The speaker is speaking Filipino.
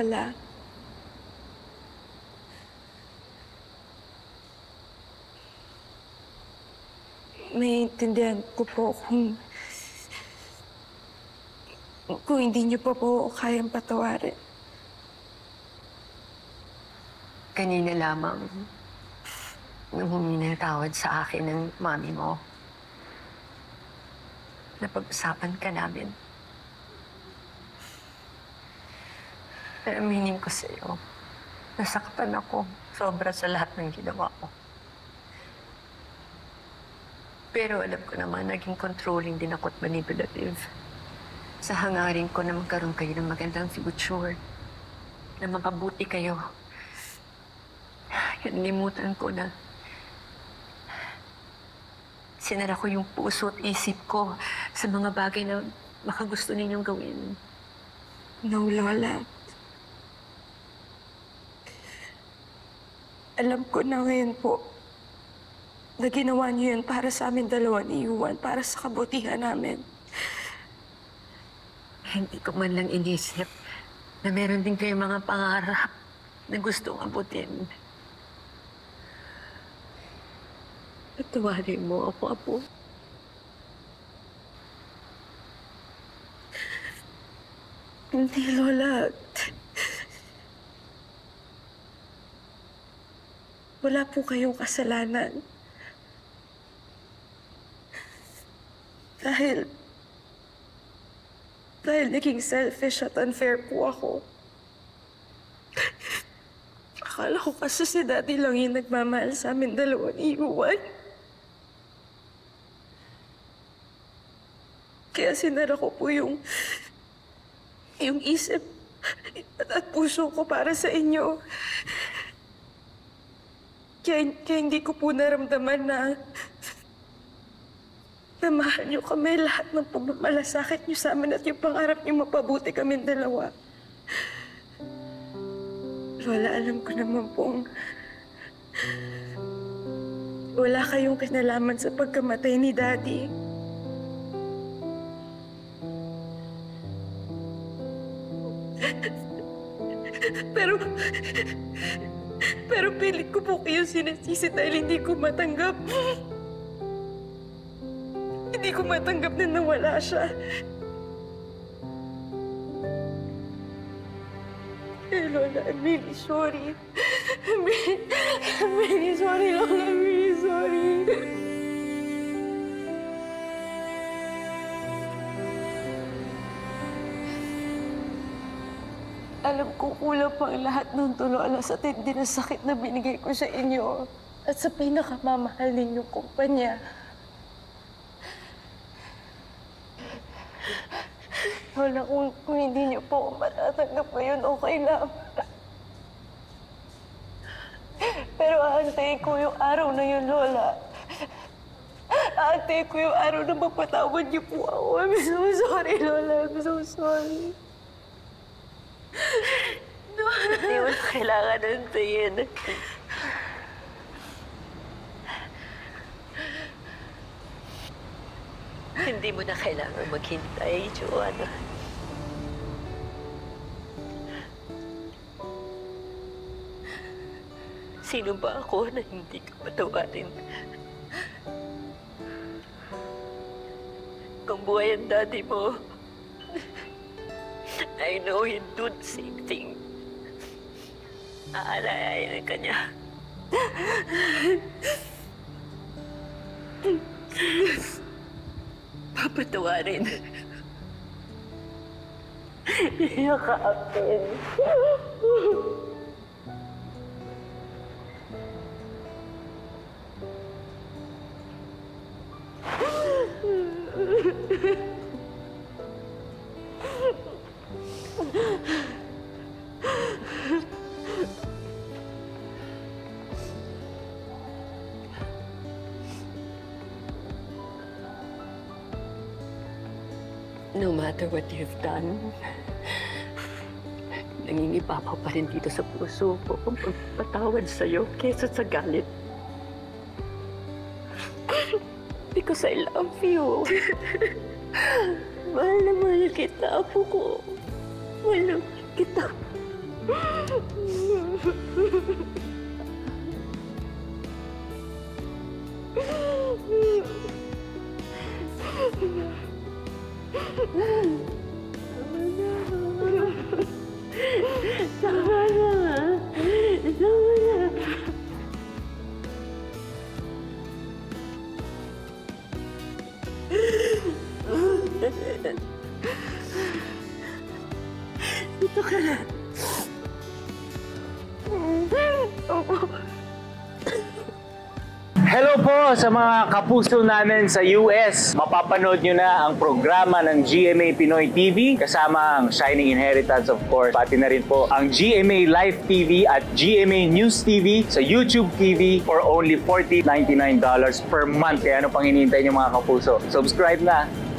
Lola. Naiintindihan ko po kung hindi niyo pa po kayang patawarin. Kanina lamang, nung humingi ng tawad sa akin ng mami mo, napag-usapan ka namin. Pero aminin ko sa'yo, nasaktan ako sobra sa lahat ng ginawa ko. Pero alam ko naman, naging controlling din ako at manipulative. Sa hangarin ko na magkaroon kayo ng magandang future, na mapabuti kayo. Nalimutan ko na sinara ko yung puso at isip ko sa mga bagay na makagusto ninyong gawin. No, Lola. Alam ko na ngayon po na ginawa niyo yun para sa amin dalawa ni Juan, para sa kabutihan namin. Hindi ko man lang inisip na meron din kayong mga pangarap na gustong abutin. Patawarin mo ako, Apo. Hindi, Lola. Wala po kayong kasalanan. Dahil naging selfish at unfair po ako. Akala ko kasi si Daddy lang yung nagmamahal sa amin dalawa ni Juan. Kaya sinara ko po yung isip at puso ko para sa inyo. Kaya hindi ko po naramdaman na mahal niyo kami, lahat ng pagmamalasakit niyo sa amin at yung pangarap niyo mapabuti kaming dalawa. Lola, alam ko naman pong wala kayong kinalaman sa pagkamatay ni Daddy. Pero pilit ko po kayo sinasisi dahil hindi ko matanggap. Hindi ko matanggap na nawala siya. Eh, Lola, I'm really sorry. I'm really sorry, Lola. I'm really sorry. Alam ko kulang pa ang lahat ng Lola sa tindi na sakit na binigay ko sa inyo at sa pinakamamahal ninyong kumpanya. Lola, kung hindi niyo po matatanggap ngayon, okay lang. Pero aantayin ko yung araw na yun, Lola. Aantayin ko yung araw na mapatawad niyo po ako. I'm so sorry, Lola. I'm so sorry. Hindi mo na kailangan antayin. Hindi mo na kailangan maghintay, Joanna. Sino ba ako na hindi ka patawarin? Kung buhay ang daddy mo, I know he'd do the same thing. Aalayain ka niya. Papatawarin. Yakapin. No matter what you've done, nangingibabaw pa rin dito sa puso ko kung pagpatawad sa'yo kesa sa galit. Because I love you. Mahal na mahal kita, apo ko. Mahal na mahal kita. Dito ka na. Hello po sa mga kapuso namin sa US. Mapapanood nyo na ang programa ng GMA Pinoy TV kasama ang Shining Inheritance of course. Pati na rin po ang GMA Live TV at GMA News TV sa YouTube TV for only $40.99 per month. Kaya ano pang hinihintay nyo mga kapuso? Subscribe na!